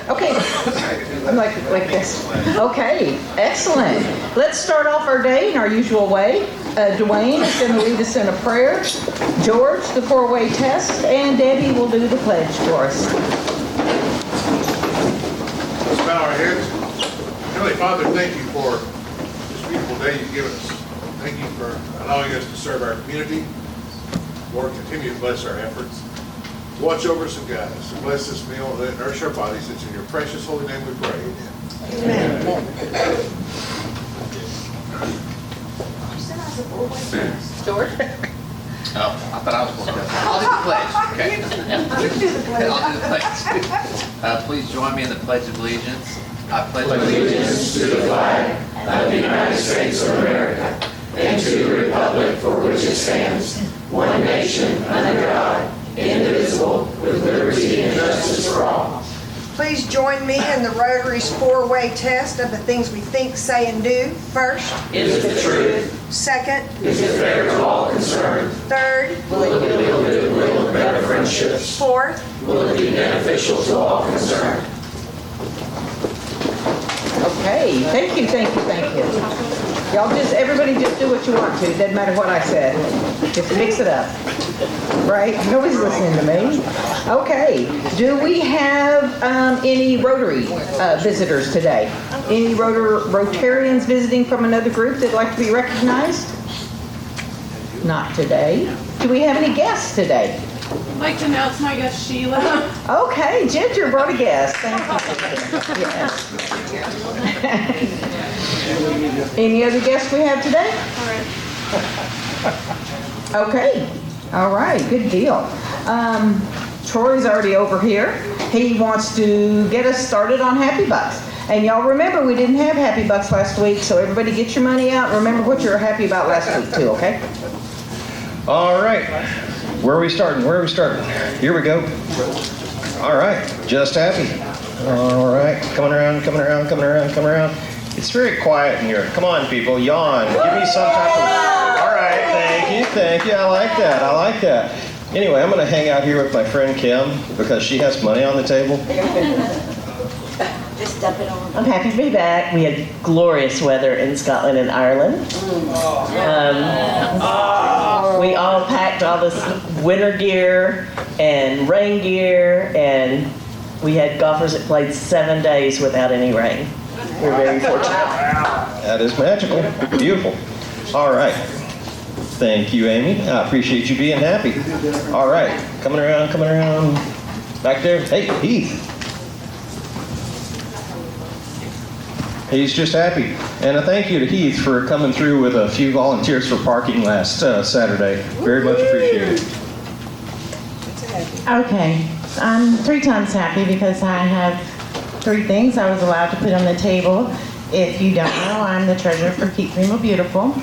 Okay, I'm like this. Okay, excellent. Let's start off our day in our usual way. Dwayne is going to lead us in a prayer. George, the 4-way test, and Debbie will do the pledge for us. Let's bow our heads. Heavenly Father, thank you for this beautiful day you've given us. Thank you for allowing us to serve our community. Lord, continue to bless our efforts. Watch over us and guide us. And bless this meal and nourish our bodies. It's in your precious holy name we pray. Amen. Amen. George? Oh, I thought I was going to go. I'll do the pledge. Okay. You do the pledge. I'll do the pledge. Please join me in the Pledge of Allegiance. I pledge allegiance to the flag of the United States of America and to the republic for which it stands, one nation under God, indivisible, with liberty and justice for all. Please join me in the Rotary's 4-way test of the things we think, say, and do. First, Is it the truth? second, Is it fair to all concerned? third, Will it build goodwill and better friendships? fourth. Will it be beneficial to all concerned? Okay, thank you. Y'all everybody just do what you want to. It doesn't matter what I said. Just mix it up. Right? Nobody's listening to me. Okay, do we have any Rotary visitors today? Any Rotarians visiting from another group that'd like to be recognized? Not today. Do we have any guests today? I'd like to announce my guest, Sheila. Okay, Ginger brought a guest. Thank you. Yes. Any other guests we have today? All right. Okay. All right. Good deal. Troy's already over here. He wants to get us started on Happy Bucks. And y'all remember we didn't have Happy Bucks last week, so everybody get your money out. Remember what you were happy about last week too, okay? All right. Where are we starting? Here we go. All right. Just happy. All right. Coming around. It's very quiet in here. Come on, people. Yawn. Give me some type of... All right. Thank you. I like that. Anyway, I'm going to hang out here with my friend Kim because she has money on the table. Just dump it on. I'm happy to be back. We had glorious weather in Scotland and Ireland. We all packed all this winter gear and rain gear, and we had golfers that played 7 days without any rain. We're very fortunate. That is magical. Beautiful. All right. Thank you, Amy. I appreciate you being happy. All right. Coming around. Back there. Hey, Heath. He's just happy. And a thank you to Heath for coming through with a few volunteers for parking last Saturday. Very much appreciated. Okay, I'm 3 times happy because I have 3 things I was allowed to put on the table. If you don't know, I'm the treasurer for Keep Greenville Beautiful.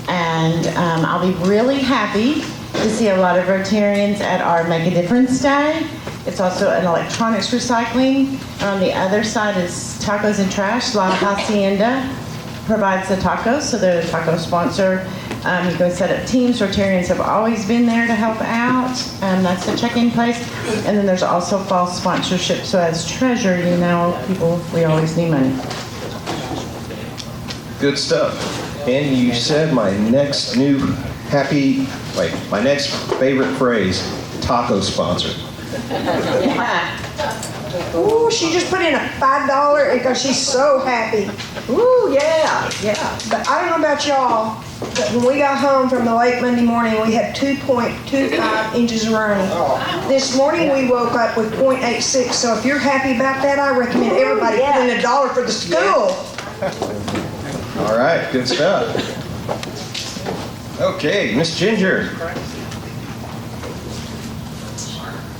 And I'll be really happy to see a lot of Rotarians at our Make a Difference Day. It's also an electronics recycling. And on the other side is Tacos and Trash. La Hacienda provides the tacos, so they're the taco sponsor. You go set up teams. Rotarians have always been there to help out. That's the check-in place. And then there's also fall sponsorship. So as treasurer, you know, we always need money. Good stuff. And you said my next favorite phrase, taco sponsor. Ooh, she just put in a $5 because she's so happy. Ooh, yeah. But I don't know about y'all, but when we got home from the lake Monday morning, we had 2.25 inches of rain. This morning we woke up with 0.86, so if you're happy about that, I recommend everybody put in $1 for the school. All right, good stuff. Okay, Miss Ginger.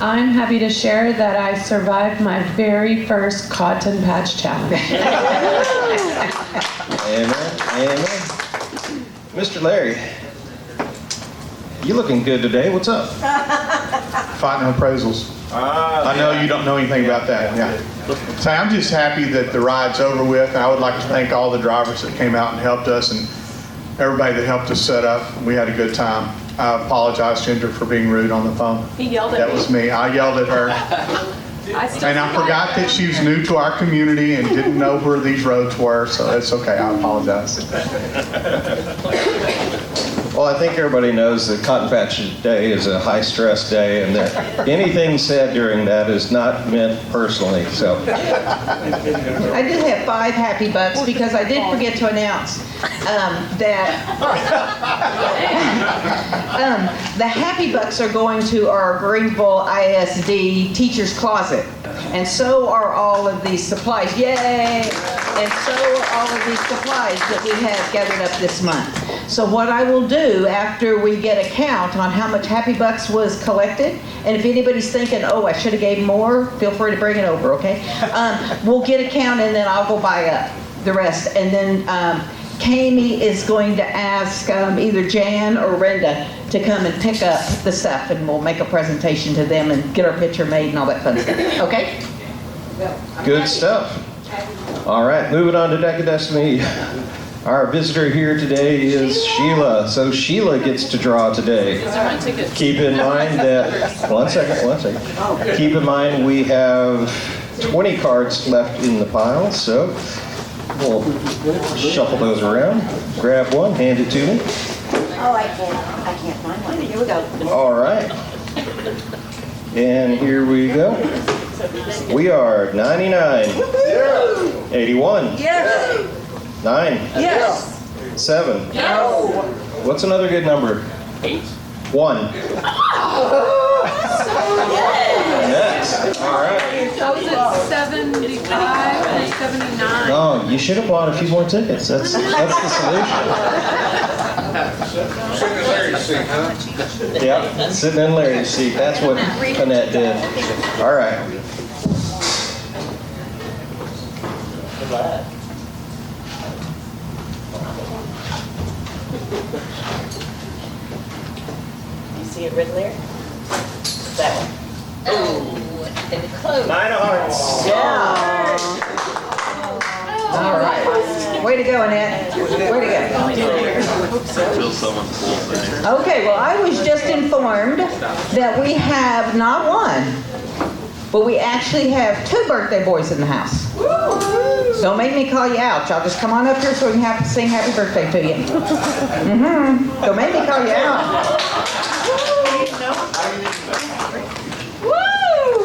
I'm happy to share that I survived my very first cotton patch challenge. Amen. Mr. Larry, you looking good today. What's up? Fighting appraisals. I know you don't know anything about that. Yeah. So I'm just happy that the ride's over with, and I would like to thank all the drivers that came out and helped us, and everybody that helped us set up. We had a good time. I apologize, Ginger, for being rude on the phone. He yelled at me. That was me. I yelled at her. And I forgot that she was new to our community and didn't know where these roads were, so it's okay, I apologize. Well, I think everybody knows that Cotton Patch Day is a high-stress day, and that anything said during that is not meant personally, so. I did have 5 happy bucks because I did forget to announce that the happy bucks are going to our Greenville ISD teacher's closet. And so are all of these supplies. Yay! And so are all of these supplies that we have gathered up this month. So what I will do after we get a count on how much happy bucks was collected, and if anybody's thinking, oh, I should have gave more, feel free to bring it over, okay? We'll get a count and then I'll go buy up the rest. And then Kami is going to ask either Jan or Brenda to come and pick up the stuff, and we'll make a presentation to them and get our picture made and all that fun stuff, okay? Good stuff. All right, moving on to Deck of Destiny. Our visitor here today is Sheila. So Sheila gets to draw today. Keep in mind that, one second. Keep in mind we have 20 cards left in the pile, so we'll shuffle those around. Grab one, hand it to me. Oh, I can't find one. Here we go. All right. And here we go. We are 99, 81, 9, Yes. 7. No. What's another good number? 8. 1. Next. All right. So is it 75 and 79? Oh, you should have bought a few more tickets. That's the solution. Sitting in Larry's seat, huh? Yep, sitting in Larry's seat. That's what Annette did. All right. You see it written there? That one. Oh, and the close. 9 of hearts. Yeah. All right. Way to go, Annette. Way to go. Feel someone's cool thing. Okay, well, I was just informed that we have not one, but we actually have 2 birthday boys in the house. Don't make me call you out. Y'all just come on up here so we can sing happy birthday to you. Don't make me call you out.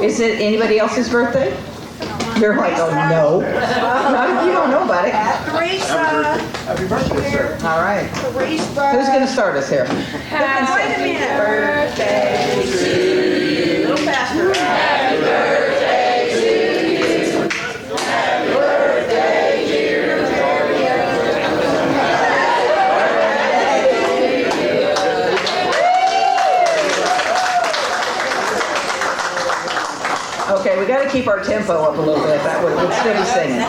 Is it anybody else's birthday? You're like, oh, no. Not if you don't know about it. Teresa. Happy birthday, sir. All right. Teresa. Who's going to start us here? Wait a minute. Birthday to you. A little faster. Happy birthday to you. Happy birthday, dear Victoria. Okay, we got to keep our tempo up a little bit. That would still be singing.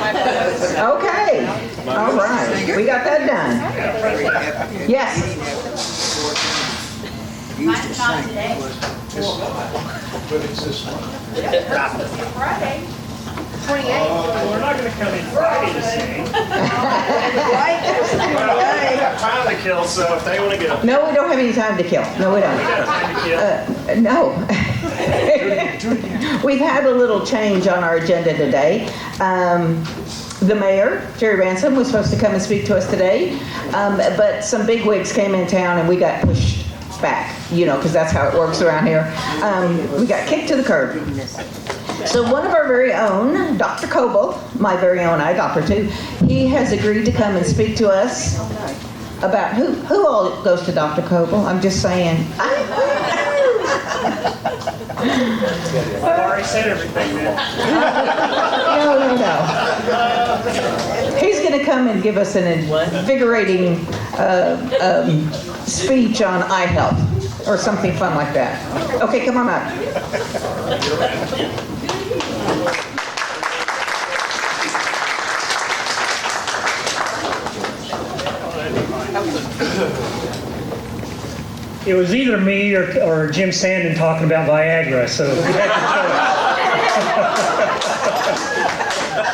Okay. All right. We got that done. Yes. But it's this one. Friday. We're not going to come in Friday to sing. Right? We got time to kill, so if they want to get up. No, we don't have any time to kill. No, we don't. We got time to kill. No. We've had a little change on our agenda today. The mayor, Jerry Ransom, was supposed to come and speak to us today, but some bigwigs came in town and we got pushed back, because that's how it works around here. We got kicked to the curb. So one of our very own, Dr. Coble, my very own eye doctor too, he has agreed to come and speak to us about who all goes to Dr. Coble. I'm just saying. I've already said everything, man. No. He's going to come and give us an invigorating speech on eye health or something fun like that. Okay, come on up. It was either me or Jim Sandin talking about Viagra, so we had to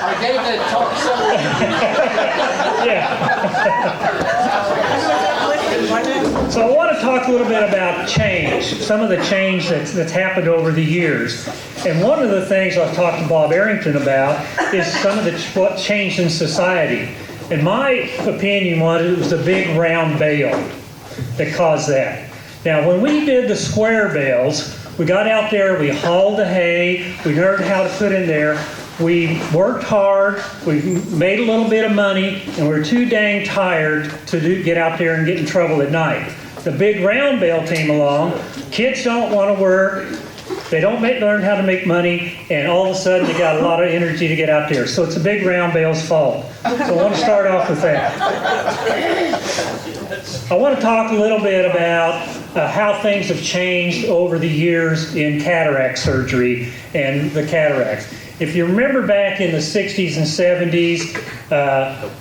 Are David talk Yeah. So I want to talk a little bit about change, some of the change that's happened over the years. And one of the things I was talking to Bob Arrington about is some of what changed in society. And my opinion was it was the big round bale that caused that. Now, when we did the square bales, we got out there, we hauled the hay, we learned how to put in there. We worked hard, we made a little bit of money, and we were too dang tired to get out there and get in trouble at night. The big round bale came along, kids don't want to work, they don't learn how to make money, and all of a sudden they got a lot of energy to get out there. So it's a big round bale's fault. So I want to start off with that. I want to talk a little bit about how things have changed over the years in cataract surgery and the cataracts. If you remember back in the 60s and 70s,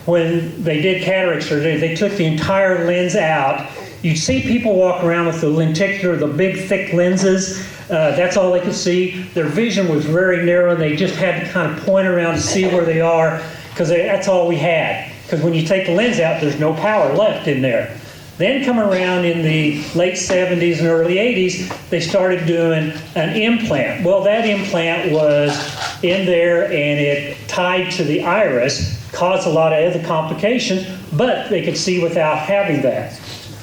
when they did cataract surgery, they took the entire lens out. You'd see people walk around with the lenticular, the big thick lenses. That's all they could see. Their vision was very narrow, and they just had to kind of point around to see where they are, because that's all we had. Because when you take the lens out, there's no power left in there. Then come around in the late 70s and early 80s, they started doing an implant. Well, that implant was in there and it tied to the iris, caused a lot of other complications, but they could see without having that.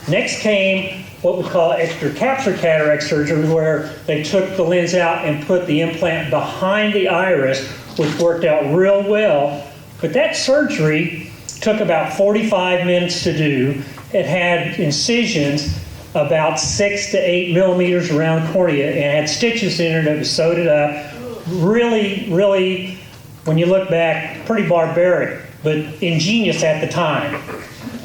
Next came what we call extracapsular cataract surgery, where they took the lens out and put the implant behind the iris, which worked out real well. But that surgery took about 45 minutes to do. It had incisions about 6 to 8 millimeters around the cornea, and it had stitches in it that was sewed it up. Really, really, when you look back, pretty barbaric, but ingenious at the time.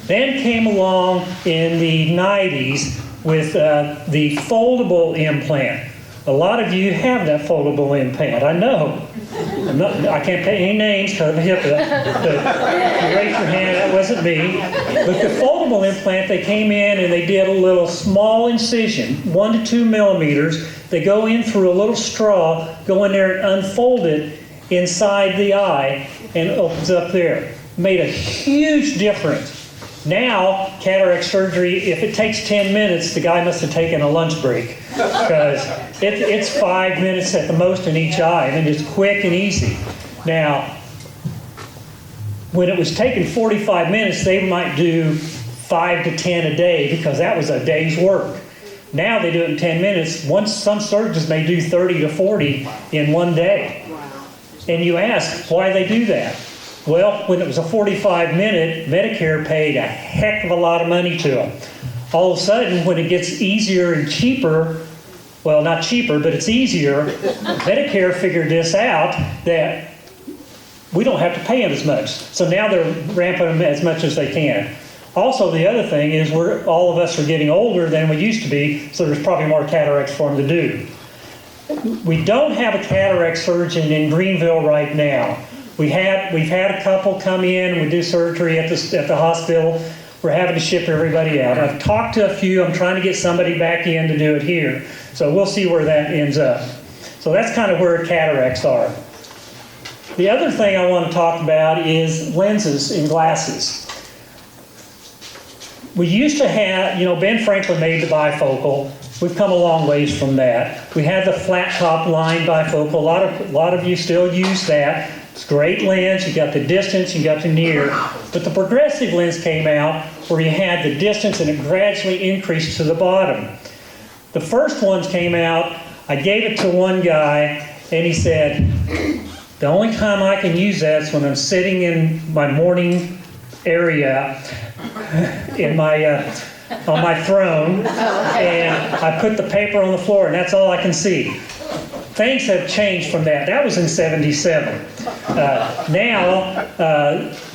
Then came along in the 90s with the foldable implant. A lot of you have that foldable implant, I know. I can't pay any names because of HIPAA, but you raise your hand, that wasn't me. But the foldable implant, they came in and they did a little small incision, 1 to 2 millimeters. They go in through a little straw, go in there and unfold it inside the eye, and it opens up there. Made a huge difference. Now, cataract surgery, if it takes 10 minutes, the guy must have taken a lunch break, because it's 5 minutes at the most in each eye, and it's quick and easy. Now, when it was taking 45 minutes, they might do 5 to 10 a day, because that was a day's work. Now they do it in 10 minutes. Some surgeons may do 30 to 40 in one day. And you ask, why they do that? Well, when it was a 45-minute, Medicare paid a heck of a lot of money to them. All of a sudden, when it gets easier and cheaper, well, not cheaper, but it's easier, Medicare figured this out, that we don't have to pay them as much. So now they're ramping them as much as they can. Also, the other thing is all of us are getting older than we used to be, so there's probably more cataracts for them to do. We don't have a cataract surgeon in Greenville right now. We've had a couple come in and we do surgery at the hospital. We're having to ship everybody out. I've talked to a few. I'm trying to get somebody back in to do it here. So we'll see where that ends up. So that's kind of where cataracts are. The other thing I want to talk about is lenses and glasses. We used to have, Ben Franklin made the bifocal. We've come a long ways from that. We had the flat top line bifocal. A lot of you still use that. It's a great lens. You got the distance, you got the near. But the progressive lens came out where you had the distance and it gradually increased to the bottom. The first ones came out, I gave it to one guy and he said, the only time I can use that is when I'm sitting in my morning area on my throne, and I put the paper on the floor, and that's all I can see. Things have changed from that. That was in '77. Now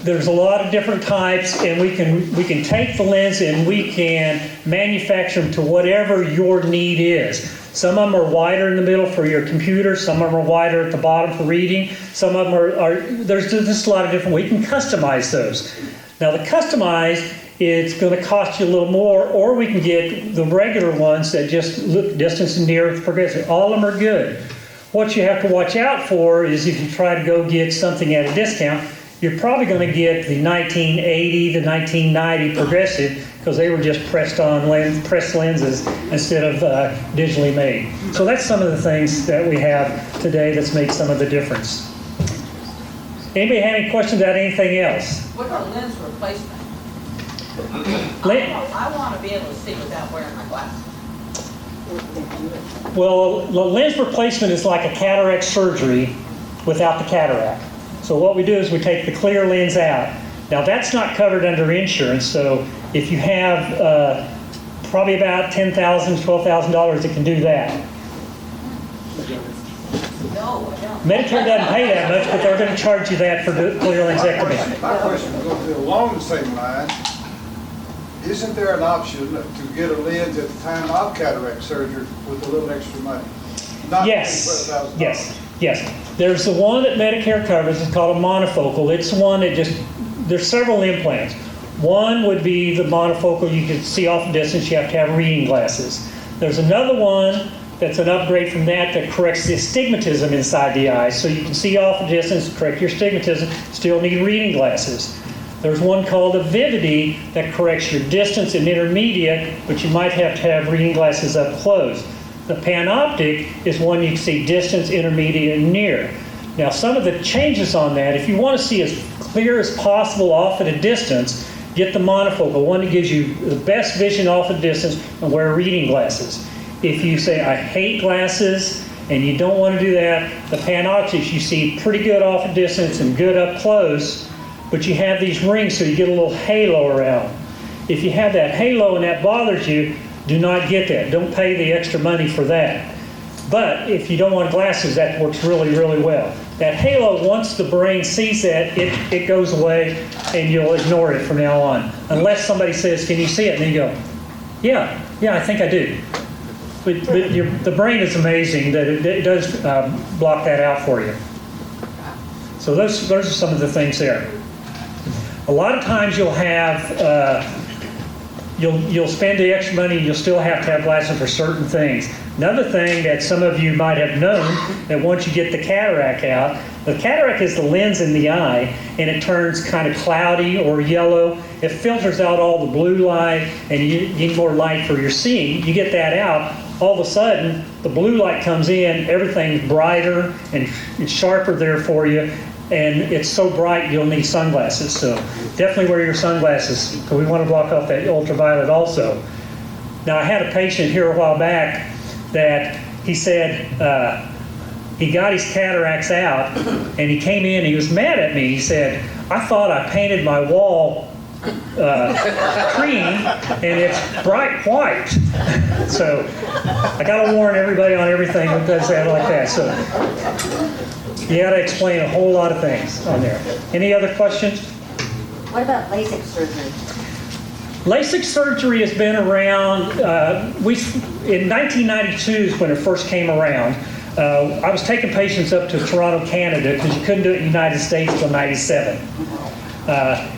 there's a lot of different types, and we can take the lens and we can manufacture them to whatever your need is. Some of them are wider in the middle for your computer. Some of them are wider at the bottom for reading. Some of them are there's just a lot of different. We can customize those. Now the customized, it's going to cost you a little more, or we can get the regular ones that just look distance and near with progressive. All of them are good. What you have to watch out for is if you try to go get something at a discount, you're probably going to get the 1980 to 1990 progressive, because they were just pressed lenses instead of digitally made. So that's some of the things that we have today that's made some of the difference. Anybody have any questions about anything else? What are lens replacement? I want to be able to see without wearing my glasses. Well, the lens replacement is like a cataract surgery without the cataract. So what we do is we take the clear lens out. Now that's not covered under insurance, so if you have probably about $10,000, $12,000 that can do that. No, I don't. Medicare doesn't pay that much, but they're going to charge you that for clear lensectomy. My question goes along the same line. Isn't there an option to get a lens at the time of cataract surgery with a little extra money? Not Yes, $12,000. yes. There's the one that Medicare covers. It's called a monofocal. It's one that there's several implants. One would be the monofocal. You can see off a distance. You have to have reading glasses. There's another one that's an upgrade from that corrects the astigmatism inside the eye. So you can see off a distance, correct your astigmatism, still need reading glasses. There's one called a Vivity that corrects your distance and intermediate, but you might have to have reading glasses up close. The Panoptic is one you can see distance, intermediate, and near. Now some of the changes on that, if you want to see as clear as possible off at a distance, get the monofocal, one that gives you the best vision off a distance, and wear reading glasses. If you say, I hate glasses, and you don't want to do that, the Panoptics, you see pretty good off a distance and good up close, but you have these rings so you get a little halo around. If you have that halo and that bothers you, do not get that. Don't pay the extra money for that. But if you don't want glasses, that works really, really well. That halo, once the brain sees that, it goes away and you'll ignore it from now on. Unless somebody says, can you see it? And you go, yeah, I think I do. But the brain is amazing that it does block that out for you. So those are some of the things there. A lot of times you'll have, you'll spend the extra money and you'll still have to have glasses for certain things. Another thing that some of you might have known, that once you get the cataract out, the cataract is the lens in the eye, and it turns kind of cloudy or yellow. It filters out all the blue light, and you need more light for your seeing. You get that out, all of a sudden, the blue light comes in, everything's brighter and it's sharper there for you, and it's so bright you'll need sunglasses. So definitely wear your sunglasses, because we want to block off that ultraviolet also. Now I had a patient here a while back that he said he got his cataracts out, and he came in, he was mad at me. He said, I thought I painted my wall cream and it's bright white. So I got to warn everybody on everything that does that like that. So you got to explain a whole lot of things on there. Any other questions? What about LASIK surgery? LASIK surgery has been around, in 1992 is when it first came around. I was taking patients up to Toronto, Canada, because you couldn't do it in the United States until 97.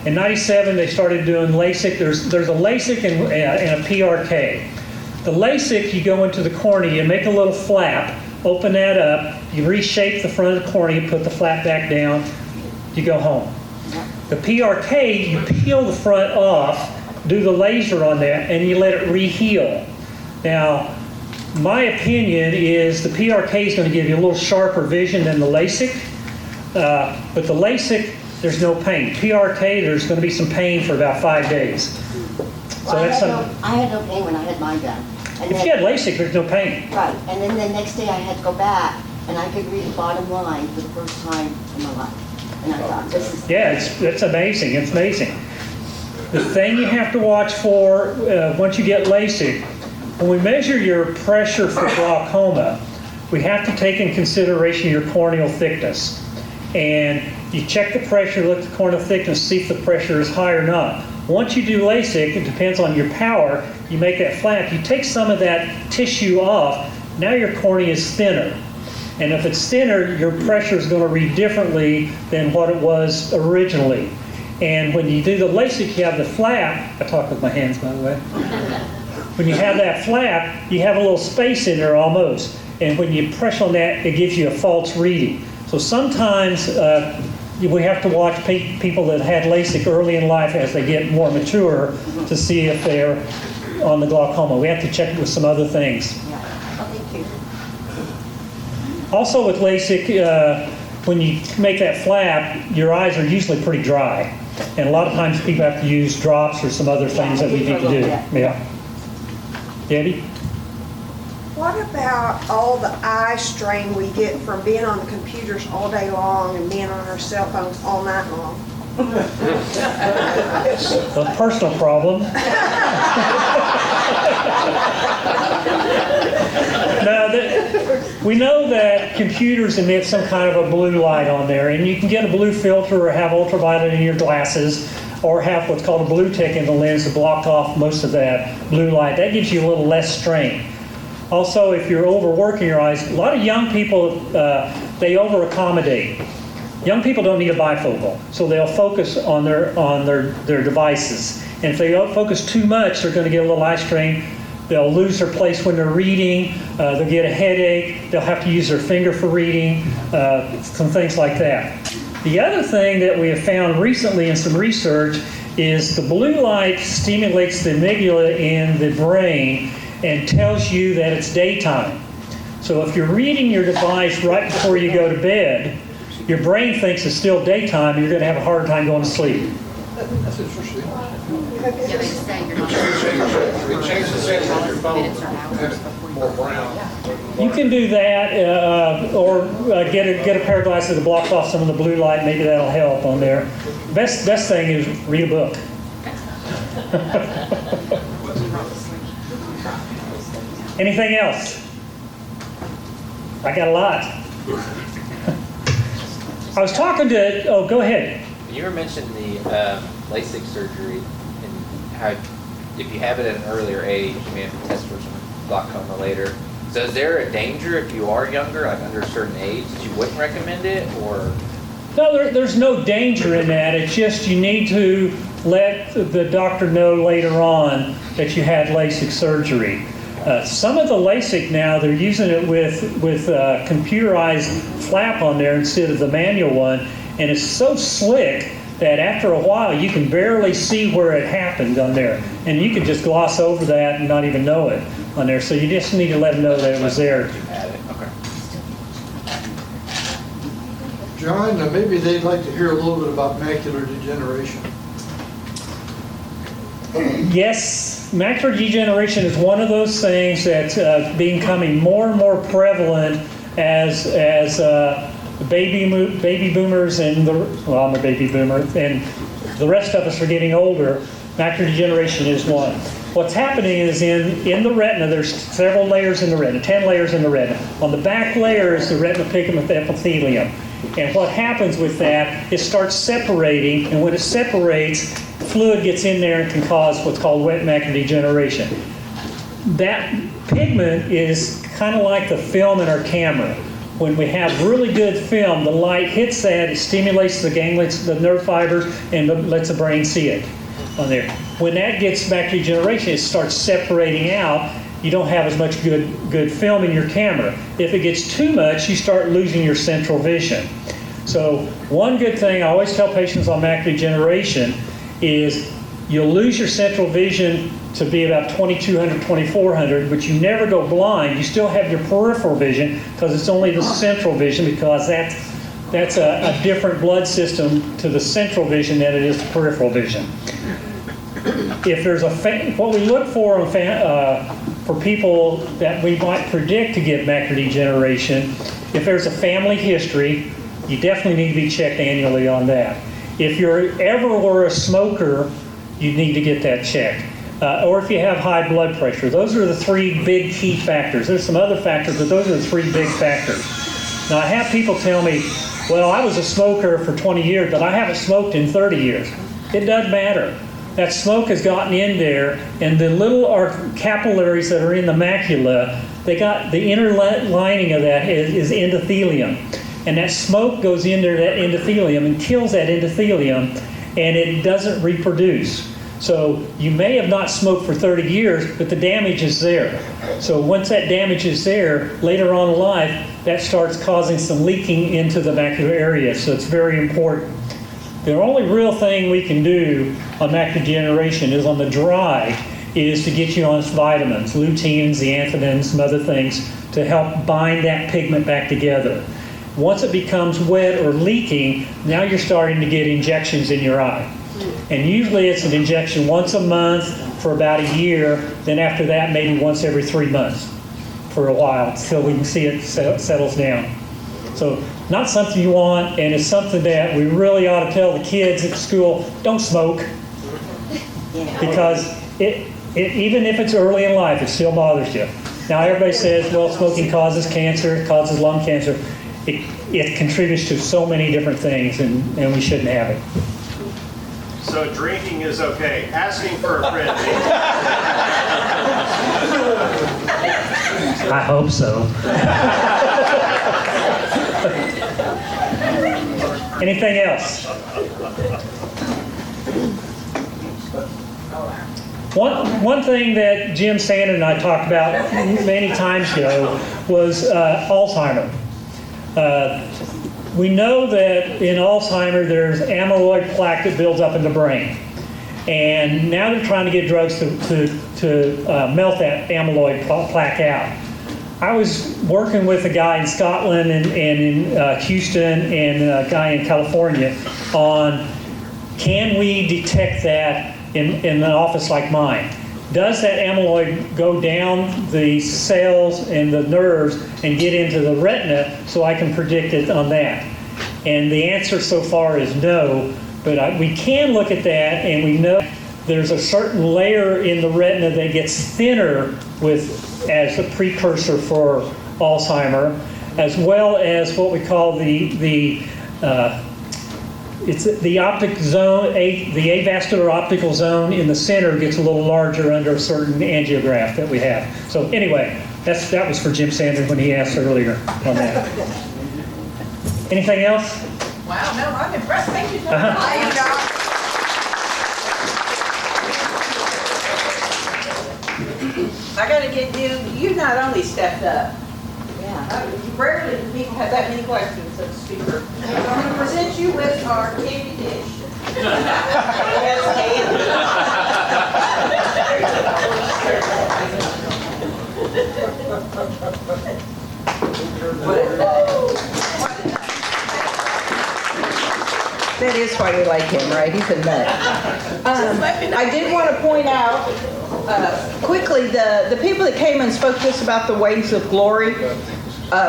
In 97, they started doing LASIK. There's a LASIK and a PRK. The LASIK, you go into the cornea, you make a little flap, open that up, you reshape the front of the cornea, put the flap back down, you go home. The PRK, you peel the front off, do the laser on that, and you let it re-heal. Now, my opinion is the PRK is going to give you a little sharper vision than the LASIK, but the LASIK, there's no pain. PRK, there's going to be some pain for about 5 days. So I had no pain when I had mine done. And if you had LASIK, there's no pain. Right, and then the next day I had to go back, and I could read the bottom line for the first time in my life. And I thought, this is... Yeah, it's amazing. It's amazing. The thing you have to watch for once you get LASIK, when we measure your pressure for glaucoma, we have to take in consideration your corneal thickness. And you check the pressure, look at the corneal thickness, see if the pressure is high or not. Once you do LASIK, it depends on your power, you make that flap, you take some of that tissue off, now your cornea is thinner. And if it's thinner, your pressure is going to read differently than what it was originally. And when you do the LASIK, you have the flap, I talk with my hands by the way. When you have that flap, you have a little space in there almost. And when you press on that, it gives you a false reading. So sometimes we have to watch people that had LASIK early in life as they get more mature to see if they're on the glaucoma. We have to check with some other things. Also with LASIK, when you make that flap, your eyes are usually pretty dry. And a lot of times people have to use drops or some other things that we need to do. Yeah. Debbie? What about all the eye strain we get from being on the computers all day long and being on our cell phones all night long? A personal problem. No, we know that computers emit some kind of a blue light on there, and you can get a blue filter or have ultraviolet in your glasses, or have what's called a blue tick in the lens to block off most of that blue light. That gives you a little less strain. Also, if you're overworking your eyes, a lot of young people, they over-accommodate. Young people don't need a bifocal, so they'll focus on their devices. And if they focus too much, they're going to get a little eye strain. They'll lose their place when they're reading. They'll get a headache. They'll have to use their finger for reading, some things like that. The other thing that we have found recently in some research is the blue light stimulates the amygdala in the brain and tells you that it's daytime. So if you're reading your device right before you go to bed, your brain thinks it's still daytime and you're going to have a hard time going to sleep. That's interesting. It changes the setting on your phone, have it more brown. You can do that, or get a pair of glasses to block off some of the blue light. Maybe that'll help on there. Best thing is read a book. Anything else? I got a lot. I was talking to. Oh, go ahead. You were mentioning the LASIK surgery and how if you have it at an earlier age, you may have to test for some glaucoma later. So is there a danger if you are younger, like under a certain age, that you wouldn't recommend it, or? No, there's no danger in that. It's just you need to let the doctor know later on that you had LASIK surgery. Some of the LASIK now, they're using it with computerized flap on there instead of the manual one, and it's so slick that after a while you can barely see where it happened on there, and you can just gloss over that and not even know it on there. So you just need to let them know that it was there. John, maybe they'd like to hear a little bit about macular degeneration. Yes, macular degeneration is one of those things that's becoming more and more prevalent as baby boomers and I'm a baby boomer, and the rest of us are getting older. Macular degeneration is one. What's happening is in the retina, there's several layers in the retina, 10 layers in the retina. On the back layer is the retinal pigment epithelium. And what happens with that, it starts separating, and when it separates, fluid gets in there and can cause what's called wet macular degeneration. That pigment is kind of like the film in our camera. When we have really good film, the light hits that, it stimulates the ganglions, the nerve fibers, and lets the brain see it on there. When that gets macular degeneration, it starts separating out. You don't have as much good film in your camera. If it gets too much, you start losing your central vision. So one good thing I always tell patients on macular degeneration is you'll lose your central vision to be about 2200, 2400, but you never go blind. You still have your peripheral vision because it's only the central vision, because that's a different blood system to the central vision than it is to peripheral vision. If there's what we look for people that we might predict to get macular degeneration, if there's a family history, you definitely need to be checked annually on that. If you're ever were a smoker, you need to get that checked. Or if you have high blood pressure. Those are the three big key factors. There's some other factors, but those are the three big factors. Now, I have people tell me, well, I was a smoker for 20 years, but I haven't smoked in 30 years. It doesn't matter. That smoke has gotten in there, and the little capillaries that are in the macula, they got the inner lining of that is endothelium. And that smoke goes into that endothelium and kills that endothelium, and it doesn't reproduce. So you may have not smoked for 30 years, but the damage is there. So once that damage is there, later on in life, that starts causing some leaking into the macular area. So it's very important. The only real thing we can do on macular degeneration is on the dry, is to get you on vitamins, lutein, zeaxanthin, some other things to help bind that pigment back together. Once it becomes wet or leaking, now you're starting to get injections in your eye. And usually it's an injection once a month for about a year, then after that maybe once every 3 months for a while until we can see it settles down. So not something you want, and it's something that we really ought to tell the kids at school, don't smoke. Because even if it's early in life, it still bothers you. Now everybody says, well, smoking causes cancer, it causes lung cancer. It contributes to so many different things, and we shouldn't have it. So drinking is okay. Asking for a friend. I hope so. Anything else? One thing that Jim Sander and I talked about many times ago was Alzheimer's. We know that in Alzheimer's there's amyloid plaque that builds up in the brain. And now they're trying to get drugs to melt that amyloid plaque out. I was working with a guy in Scotland and in Houston and a guy in California on, can we detect that in an office like mine? Does that amyloid go down the cells and the nerves and get into the retina so I can predict it on that? And the answer so far is no, but we can look at that, and we know there's a certain layer in the retina that gets thinner as a precursor for Alzheimer, as well as what we call it's the optic zone, the avascular optical zone in the center gets a little larger under a certain angiograph that we have. So anyway, that was for Jim Sanders when he asked earlier on that. Anything else? Wow, no, I'm impressed. Thank you so much. I gotta get you not only stepped up. Yeah. Rarely do people have that many questions of the speaker. I'm going to present you with our candy dish. Yes, That is why we like him, right? He's a nut. I did want to point out quickly the people that came and spoke to us about the Waves of Glory.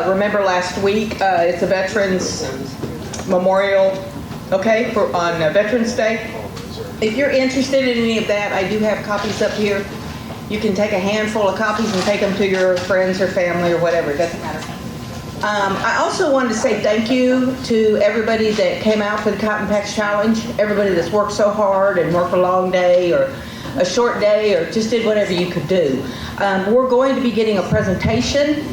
Remember last week, it's a Veterans Memorial, okay, on Veterans Day. If you're interested in any of that, I do have copies up here. You can take a handful of copies and take them to your friends or family or whatever. It doesn't matter. I also wanted to say thank you to everybody that came out for the Cotton Patch Challenge, everybody that's worked so hard and worked a long day or a short day or just did whatever you could do. We're going to be getting a presentation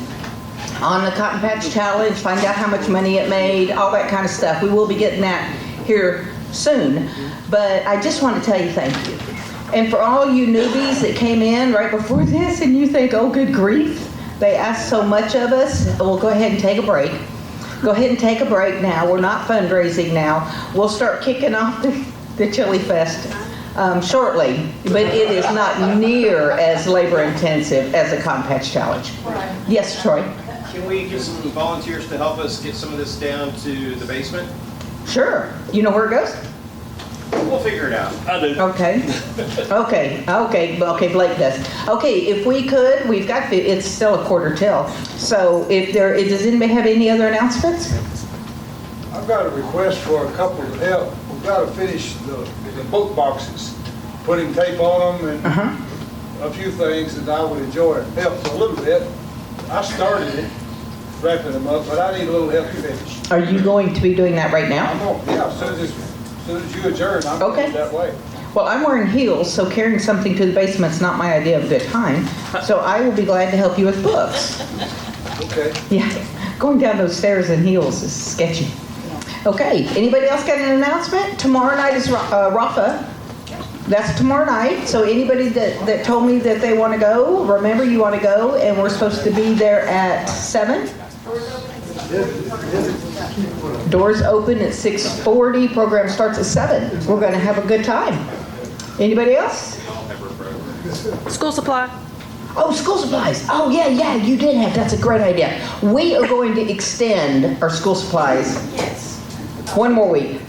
on the Cotton Patch Challenge, find out how much money it made, all that kind of stuff. We will be getting that here soon, but I just want to tell you thank you. And for all you newbies that came in right before this and you think, oh, good grief, they asked so much of us, we'll go ahead and take a break. Go ahead and take a break now. We're not fundraising now. We'll start kicking off the Chili Fest shortly, but it is not near as labor intensive as a Cotton Patch Challenge. Yes, Troy? Can we get some volunteers to help us get some of this down to the basement? Sure. You know where it goes? We'll figure it out. I do. Okay. Okay, Blake does. Okay, if we could, we've got, it's still a quarter till. So does anybody have any other announcements? I've got a request for a couple of help. We've got to finish the book boxes, putting tape on them and a few things that I would enjoy. It helps a little bit. I started it, wrapping them up, but I need a little help to finish. Are you going to be doing that right now? As soon as you adjourn, I'm going that way. Well, I'm wearing heels, so carrying something to the basement's not my idea of a good time. So I will be glad to help you with books. Okay. Yeah, going down those stairs in heels is sketchy. Okay, anybody else got an announcement? Tomorrow night is Rafa. That's tomorrow night, so anybody that told me that they want to go, remember you want to go, and we're supposed to be there at 7? Doors open at 6:40, program starts at 7. We're going to have a good time. Anybody else? School supply. Oh, school supplies. Oh, yeah, you did have, that's a great idea. We are going to extend our school supplies. One more week.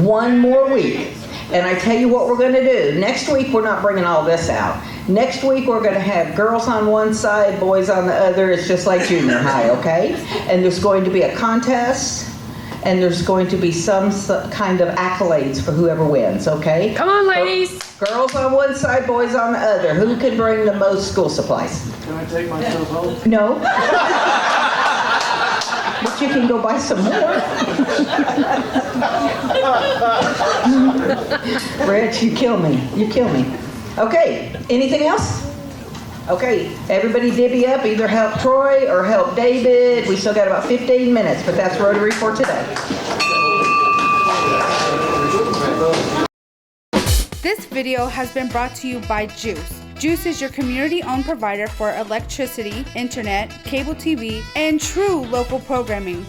One more week. And I tell you what we're going to do. Next week, we're not bringing all this out. Next week, we're going to have girls on one side, boys on the other. It's just like junior high, okay? And there's going to be a contest, and there's going to be some kind of accolades for whoever wins, okay? Come on, ladies. Girls on one side, boys on the other. Who can bring the most school supplies? Can I take myself home? No. But you can go buy some more. Rich, you kill me. You kill me. Okay, anything else? Okay, everybody divvy up, either help Troy or help David. We still got about 15 minutes, but that's Rotary for today. This video has been brought to you by Juice. Juice is your community-owned provider for electricity, internet, cable TV, and true local programming.